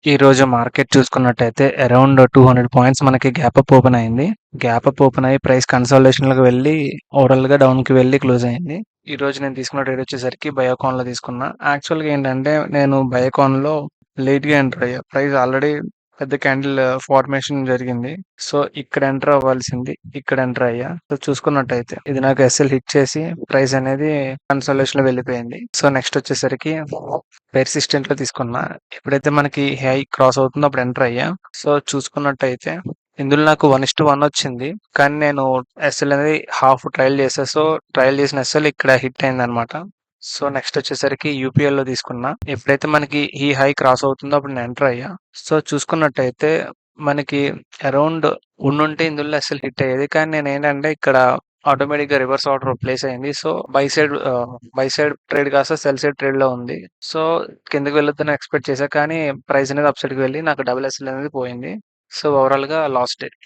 ఈరోజు మార్కెట్ చూసుకున్నట్టయితే around 200 points మనకి గ్యాప్ అప్ ఓపెన్ అయింది. గ్యాప్ అప్ ఓపెన్ అయ్యి ప్రైస్ కన్సాలిడేషన్‌లోకి వెళ్ళి ఓవరాల్‌గా డౌన్‌కి వెళ్ళి క్లోజ్ అయింది. ఈరోజు నేను తీసుకున్న ట్రేడ్ వచ్చేసరికి బయోకాన్‌లో తీసుకున్నా. యాక్చువల్‌గా ఏంటంటే నేను బయోకాన్‌లో లేట్‌గా ఎంటర్ అయ్యా. ప్రైస్ ఆల్రెడీ పెద్ద క్యాండిల్ ఫార్మేషన్ జరిగింది. సో, ఇక్కడ ఎంటర్ అవ్వాల్సింది. ఇక్కడ ఎంటర్ అయ్యా. సో, చూసుకున్నట్టయితే ఇది నాకు ఎస్ఎల్ హిట్ చేసి ప్రైస్ అనేది కన్సాలిడేషన్‌లో వెళ్ళిపోయింది. సో, నెక్స్ట్ వచ్చేసరికి పెర్సిస్టెంట్‌లో తీసుకున్నా. ఎప్పుడైతే మనకి హై క్రాస్ అవుతుందో అప్పుడు ఎంటర్ అయ్యా. సో, చూసుకున్నట్టయితే ఇందులో నాకు 1:1 వచ్చింది. కానీ నేను ఎస్ఎల్ అనేది హాఫ్ ట్రయల్ చేశా. సో, ట్రయల్ చేసిన ఎస్ఎల్ ఇక్కడ హిట్ అయిందనమాట. సో, నెక్స్ట్ వచ్చేసరికి యూపీఎల్‌లో తీసుకున్నా. ఎప్పుడైతే మనకి ఈ హై క్రాస్ అవుతుందో అప్పుడు నేను ఎంటర్ అయ్యా. సో, చూసుకున్నట్టయితే మనకి అరౌండ్ ఉండుంటే ఇందులో ఎస్ఎల్ హిట్ అయ్యేది. కానీ నేనేంటంటే ఇక్కడ ఆటోమేటిక్‌గా రివర్స్ ఆర్డర్ ప్లేస్ అయింది. సో, బై సైడ్ ట్రేడ్ కాస్త సెల్ సైడ్ ట్రేడ్‌లో ఉంది. సో, కిందకి వెళ్ళొద్దని ఎక్స్‌పెక్ట్ చేశా. కానీ ప్రైస్ అనేది అప్ సైడ్‌కి వెళ్ళి నాకు డబుల్ ఎస్ఎల్ అనేది పోయింది. సో, ఓవరాల్‌గా లాస్ట్ డే.